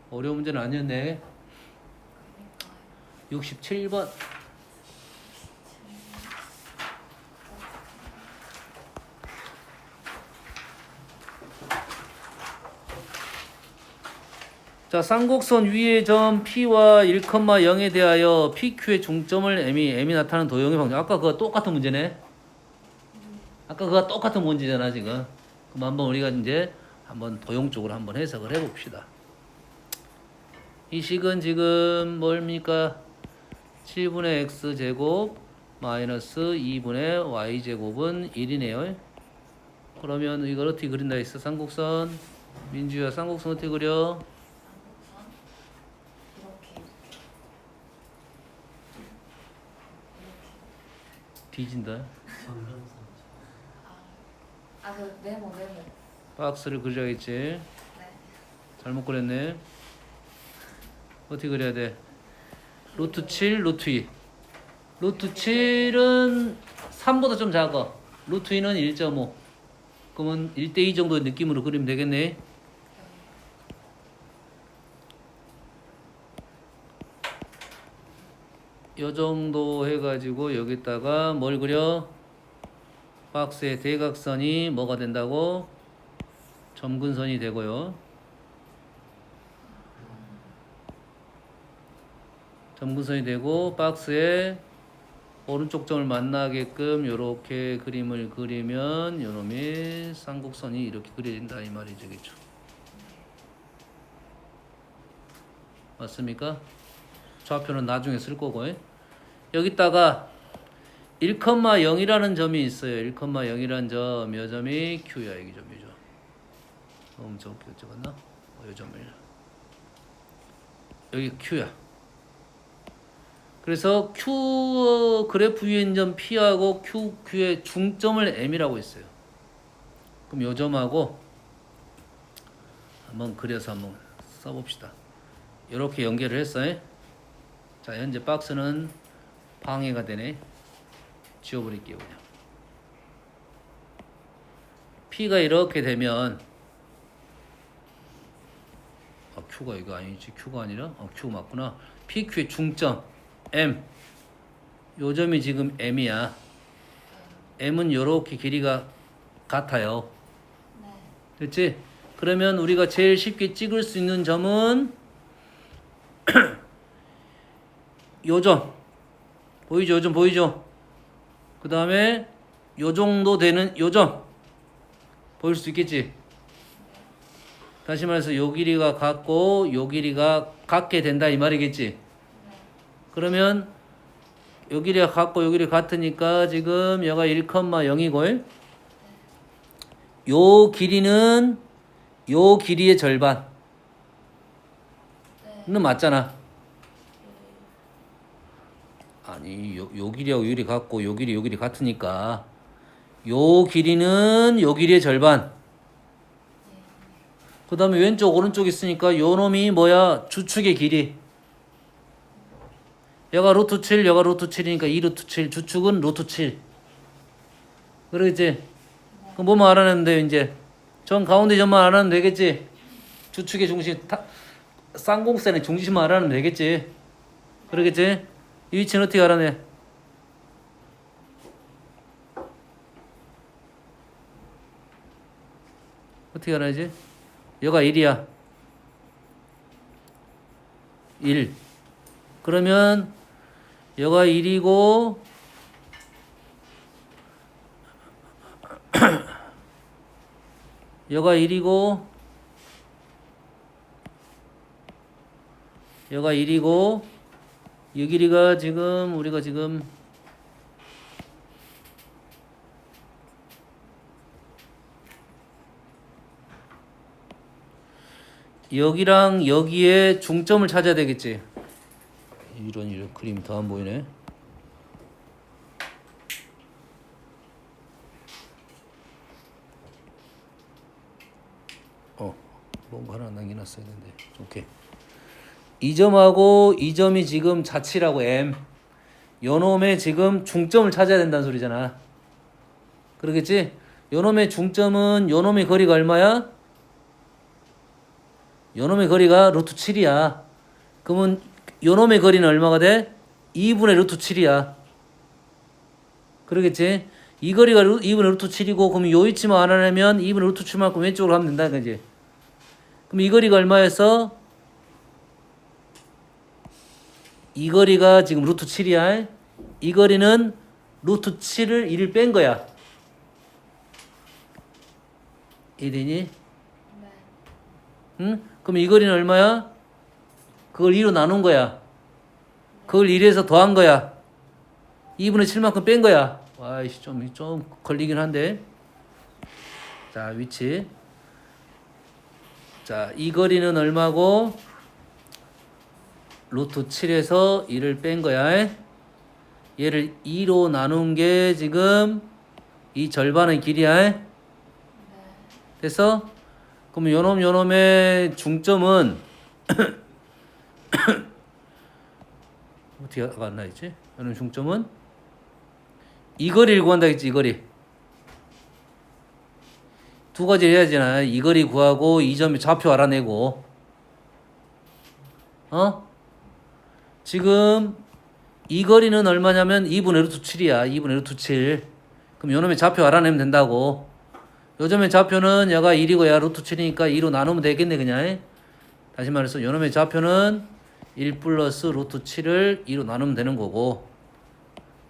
어려운 문제는 아니었네. 그러니까요. 67번. 자, 쌍곡선 위의 점 P와 1,0에 대하여 PQ의 중점을 M이 나타나는 도형의 방정. 아까 그거 똑같은 문제네. 아까 그거 똑같은 문제잖아 지금. 그럼 한번 우리가 이제 한번 도형적으로 한번 해석을 해봅시다. 이 식은 지금 뭡니까? 7분의 x제곱 마이너스 2분의 y제곱은 1이네요. 그러면 이걸 어떻게 그린다 했어? 쌍곡선. 민주야, 쌍곡선 어떻게 그려? 이렇게. 뒤진다. 전면선. 그 네모. 박스를 그려야겠지. 네. 잘못 그렸네. 어떻게 그려야 돼? 루트 7, 루트 2. 루트 7은 3보다 좀 작아. 루트 2는 1.5. 그러면 1대2 정도의 느낌으로 그리면 되겠네. 요 정도 해가지고 여기다가 뭘 그려? 박스의 대각선이 뭐가 된다고? 점근선이 되고요. 점근선이 되고 박스의 오른쪽 점을 만나게끔 이렇게 그림을 그리면 요놈의 쌍곡선이 이렇게 그려진다 이 말이죠. 그죠? 맞습니까? 좌표는 나중에 쓸 거고. 여기다가 1,0이라는 점이 있어요. 1,0이라는 점, 이 점이 Q야. 이 점이죠. 엄청 적었나? 이 점을. 여기 Q야. 그래서 Q 그래프 위에 있는 점 P하고 Q의 중점을 M이라고 했어요. 그럼 요 점하고 한번 그려서 한번 써봅시다. 이렇게 연결을 했어요. 자, 현재 박스는 방해가 되네. 지워버릴게요, 그냥. P가 이렇게 되면 Q가 이거 아니지. Q가 아니라 Q 맞구나. PQ의 중점 M. 요 점이 지금 M이야. M은 요렇게 길이가 같아요. 네. 됐지? 그러면 우리가 제일 쉽게 찍을 수 있는 점은 요 점. 보이죠? 요 점 보이죠? 그 다음에 요 정도 되는 요 점. 보일 수 있겠지? 다시 말해서 요 길이가 같고 요 길이가 같게 된다 이 말이겠지? 그러면 요 길이가 같고 요 길이 같으니까 지금 얘가 1,0이고 요 길이는 요 길이의 절반. 는 맞잖아. 아니 요 길이하고 요 길이 같고 요 길이 같으니까 요 길이는 요 길이의 절반. 그 다음에 왼쪽 오른쪽 있으니까 요 놈이 뭐야? 주축의 길이. 얘가 루트 7 얘가 루트 7이니까 2루트 7 주축은 루트 7. 그러겠지? 그럼 뭐만 알아내면 돼요 이제. 전 가운데 점만 알아내면 되겠지? 주축의 중심 쌍곡선의 중심만 알아내면 되겠지? 그러겠지? 이 위치는 어떻게 알아내? 어떻게 알아야지? 여가 1이야. 1. 그러면 여가 1이고 여가 1이고 여가 1이고 이 길이가 지금 우리가 지금 여기랑 여기에 중점을 찾아야 되겠지. 이런 그림 더 안 보이네. 뭔가 하나 남겨놨어야 되는데. 오케이. 이 점하고 이 점이 지금 자치라고 M. 요놈의 지금 중점을 찾아야 된다는 소리잖아. 그러겠지? 요놈의 중점은 요놈의 거리가 얼마야? 요놈의 거리가 루트 7이야. 그러면 요놈의 거리는 얼마가 돼? 2분의 루트 7이야. 그러겠지? 이 거리가 2분의 루트 7이고 그럼 요 위치만 알아내면 2분의 루트 7만큼 왼쪽으로 가면 된다 그지? 그럼 이 거리가 얼마였어? 이 거리가 지금 루트 7이야. 이 거리는 루트 7을 1을 뺀 거야. 이해되니? 네. 응? 그럼 이 거리는 얼마야? 그걸 2로 나눈 거야. 그걸 1에서 더한 거야. 2분의 7만큼 뺀 거야. 와이씨 좀 걸리긴 한데. 자 위치. 자 이 거리는 얼마고? 루트 7에서 1을 뺀 거야. 얘를 2로 나눈 게 지금 이 절반의 길이야. 네. 됐어? 그럼 요놈의 중점은 어떻게 안 나있지? 요놈 중점은 이 거리를 구한다 했지. 이 거리 두 가지 해야지나. 이 거리 구하고 이 점의 좌표 알아내고. 지금 이 거리는 얼마냐면 2분의 루트 7이야. 2분의 루트 7. 그럼 요놈의 좌표 알아내면 된다고. 요 점의 좌표는 얘가 1이고 얘가 루트 7이니까 2로 나누면 되겠네 그냥. 다시 말해서 요놈의 좌표는 1 플러스 루트 7을 2로 나누면 되는 거고,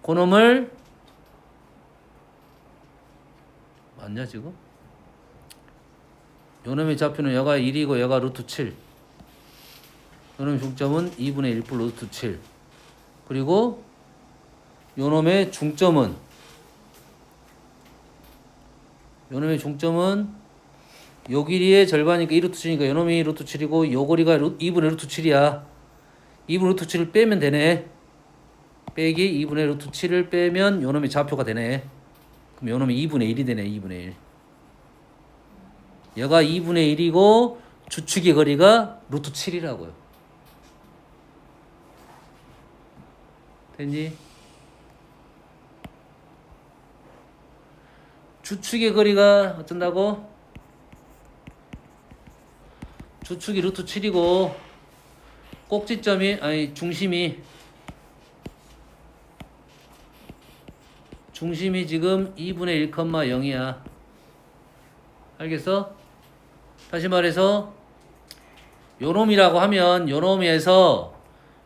그놈을 맞냐 지금? 요놈의 좌표는 얘가 1이고 얘가 루트 7, 요놈의 중점은 2분의 1 플러스 루트 7, 그리고 요놈의 중점은 요 길이의 절반이니까 2 루트 7이니까 요놈이 루트 7이고 요 거리가 2분의 루트 7이야. 2분의 루트 7을 빼면 되네. 빼기 2분의 루트 7을 빼면 요놈의 좌표가 되네. 그럼 요놈이 2분의 1이 되네. 2분의 1. 얘가 2분의 1이고 주축의 거리가 루트 7이라고요. 됐니? 주축의 거리가 어쩐다고? 주축이 루트 7이고 꼭지점이 중심이 지금 2분의 1,0이야. 알겠어? 다시 말해서 요놈이라고 하면 요놈에서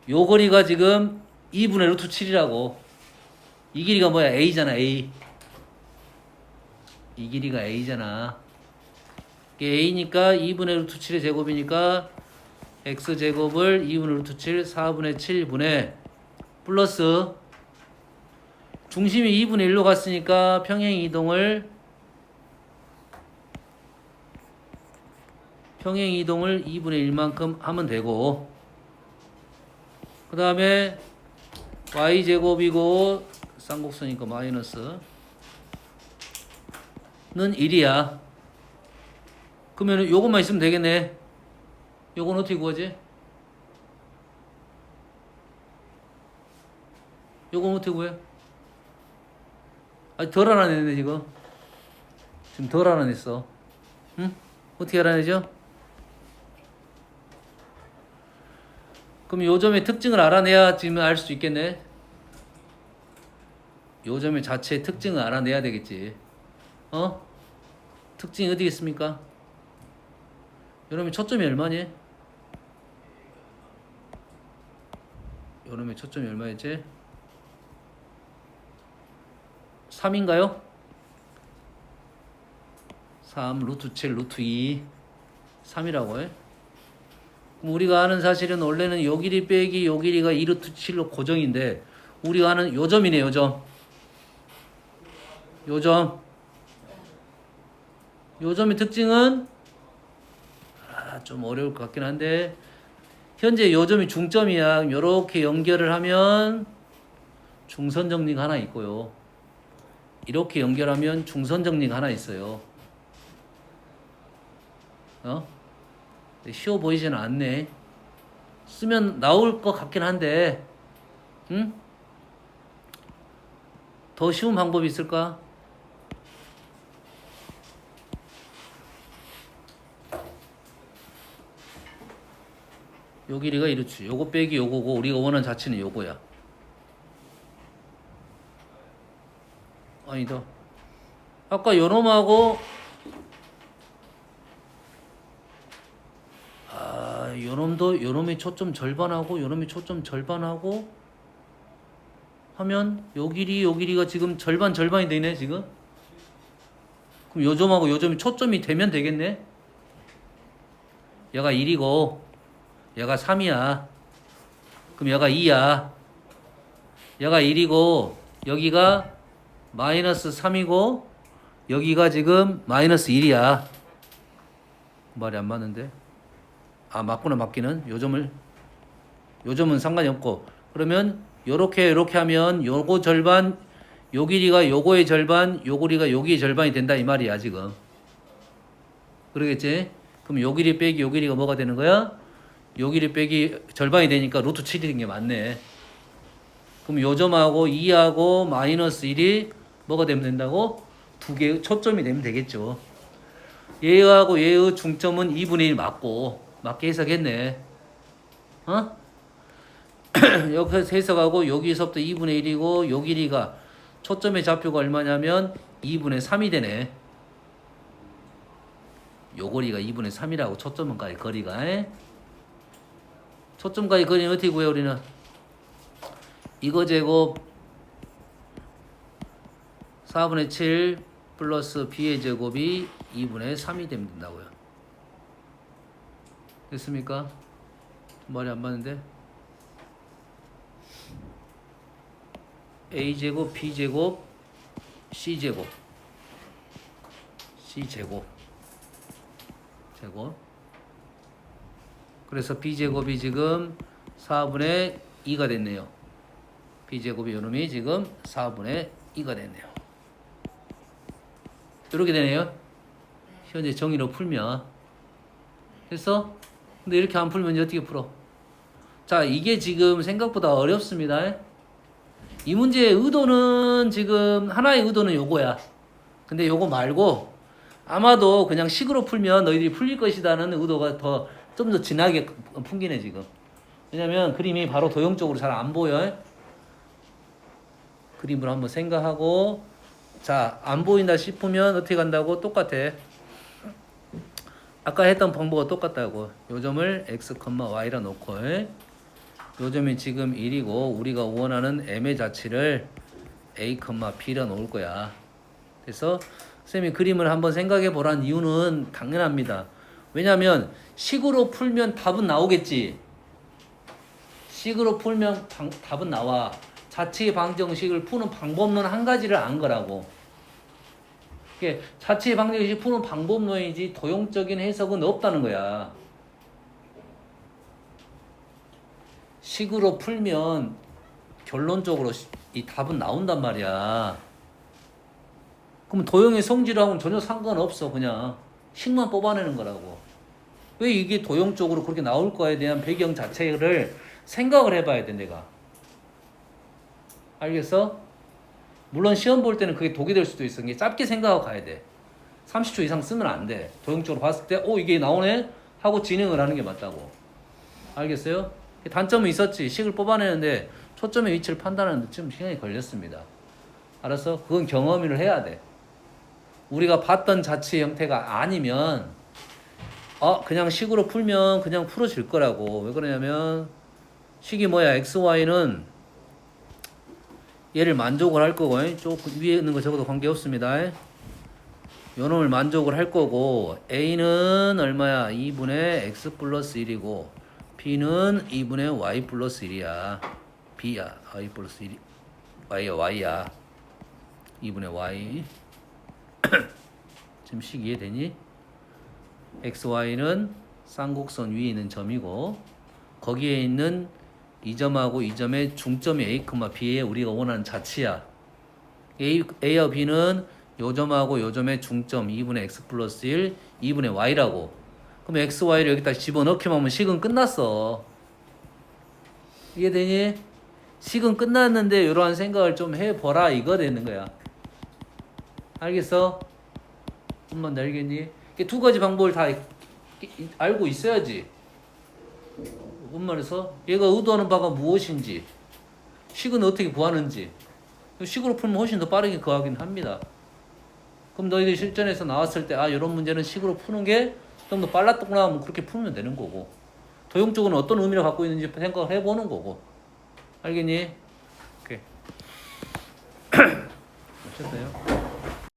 요 거리가 지금 2분의 루트 7이라고. 이 길이가 뭐야? A잖아. A. 이 길이가 A잖아. A니까 2분의 루트 7의 제곱이니까 X제곱을 2분의 루트 7, 4분의 7분의 플러스 중심이 2분의 1로 갔으니까 평행 이동을 2분의 1만큼 하면 되고, 그 다음에 Y제곱이고 쌍곡선이니까 마이너스는 1이야. 그러면 요것만 있으면 되겠네. 요건 어떻게 구하지? 요건 어떻게 구해? 아직 덜 알아내네 지금. 덜 알아냈어. 응? 어떻게 알아내죠? 그럼 요 점의 특징을 알아내야 지금 알 수 있겠네. 요 점의 자체의 특징을 알아내야 되겠지. 특징이 어디 있습니까? 요놈의 초점이 얼마니? 요놈의 초점이 얼마였지? 3인가요? 3 루트 7 루트 2 3이라고 해. 그럼 우리가 아는 사실은 원래는 요 길이 빼기 요 길이가 2 루트 7로 고정인데, 우리가 아는 요 점이네. 요 점. 요 점의 특징은 좀 어려울 것 같긴 한데, 현재 요 점이 중점이야. 요렇게 연결을 하면 중선 정리가 하나 있고요. 이렇게 연결하면 중선 정리가 하나 있어요. 쉬워 보이지는 않네. 쓰면 나올 것 같긴 한데, 응? 더 쉬운 방법이 있을까? 요 길이가 이렇지. 요거 빼기 요거고 우리가 원하는 자체는 요거야. 아니다. 아까 요놈하고 요놈의 초점 절반하고 요놈의 초점 절반하고 하면 요 길이가 지금 절반이 되네 지금. 그럼 요 점하고 요 점이 초점이 되면 되겠네. 얘가 1이고 얘가 3이야. 그럼 얘가 2야. 얘가 1이고 여기가 마이너스 3이고 여기가 지금 마이너스 1이야. 말이 안 맞는데. 맞구나. 맞기는. 요 점은 상관이 없고, 그러면 요렇게 하면 요거 절반, 요 길이가 요거의 절반, 요 길이가 여기의 절반이 된다 이 말이야 지금. 그러겠지? 그럼 요 길이 빼기 요 길이가 뭐가 되는 거야? 요 길이 빼기 절반이 되니까 루트 7이 된 게 맞네. 그럼 요 점하고 2하고 마이너스 1이 뭐가 되면 된다고? 두 개 초점이 되면 되겠죠. 얘하고 얘의 중점은 2분의 1 맞고 맞게 해석했네. 어? 여기서 해석하고 여기서부터 2분의 1이고 요 길이가 초점의 좌표가 얼마냐면 2분의 3이 되네. 요 거리가 2분의 3이라고 초점과의 거리가. 초점과의 거리는 어떻게 구해 우리는? 이거 제곱 4분의 7 플러스 b의 제곱이 2분의 3이 되면 된다고요. 됐습니까? 말이 안 맞는데? a제곱 b제곱 c제곱 제곱. 그래서 b제곱이 지금 4분의 2가 됐네요. b제곱이 요놈이 지금 4분의 2가 됐네요. 이렇게 되네요. 현재 정의로 풀면. 됐어? 근데 이렇게 안 풀면 이제 어떻게 풀어? 자, 이게 지금 생각보다 어렵습니다. 이 문제의 의도는 지금 하나의 의도는 요거야. 근데 요거 말고 아마도 그냥 식으로 풀면 너희들이 풀릴 것이다는 의도가 좀 더 진하게 풍기네 지금. 왜냐면 그림이 바로 도형적으로 잘 안 보여. 그림을 한번 생각하고 자, 안 보인다 싶으면 어떻게 간다고? 똑같아. 아까 했던 방법과 똑같다고. 요 점을 x, y라 놓고 요 점이 지금 1이고 우리가 원하는 m의 자치를 a, b라 놓을 거야. 그래서 쌤이 그림을 한번 생각해 보란 이유는 당연합니다. 왜냐하면 식으로 풀면 답은 나오겠지. 식으로 풀면 답은 나와. 자치 방정식을 푸는 방법론 한 가지를 안 거라고. 이게 자치 방정식 푸는 방법론이지 도형적인 해석은 없다는 거야. 식으로 풀면 결론적으로 이 답은 나온단 말이야. 그럼 도형의 성질하고는 전혀 상관없어. 그냥 식만 뽑아내는 거라고. 왜 이게 도형적으로 그렇게 나올 거에 대한 배경 자체를 생각을 해봐야 돼 내가. 알겠어? 물론 시험 볼 때는 그게 독이 될 수도 있어. 이게 짧게 생각하고 가야 돼. 30초 이상 쓰면 안 돼. 도형적으로 봤을 때 이게 나오네? 하고 진행을 하는 게 맞다고. 알겠어요? 단점은 있었지. 식을 뽑아내는데 초점의 위치를 판단하는 데 좀 시간이 걸렸습니다. 알았어? 그건 경험을 해야 돼. 우리가 봤던 자치 형태가 아니면 그냥 식으로 풀면 그냥 풀어질 거라고. 왜 그러냐면 식이 뭐야? xy는 얘를 만족을 할 거고 조금 위에 있는 거 적어도 관계없습니다. 요 놈을 만족을 할 거고 a는 얼마야? 2분의 x 플러스 1이고 b는 2분의 y 플러스 1이야. b야. y 플러스 1이 y야. 2분의 y. 지금 식 이해되니? xy는 쌍곡선 위에 있는 점이고 거기에 있는 이 점하고 이 점의 중점이 a, b에 우리가 원하는 자치야. a와 b는 요 점하고 요 점의 중점 2분의 x 플러스 1, 2분의 y라고. 그럼 x, y를 여기다 집어넣기만 하면 식은 끝났어. 이해되니? 식은 끝났는데 이러한 생각을 좀 해보라 이거 되는 거야. 알겠어? 한번 더 알겠니? 두 가지 방법을 다 알고 있어야지. 말해서 얘가 의도하는 바가 무엇인지, 식은 어떻게 구하는지. 식으로 풀면 훨씬 더 빠르게 구하긴 합니다. 그럼 너희들 실전에서 나왔을 때 이런 문제는 식으로 푸는 게 좀 더 빨랐구나 하면 그렇게 풀면 되는 거고, 도형적으로는 어떤 의미를 갖고 있는지 생각을 해보는 거고. 알겠니? 오케이. 어쨌어요?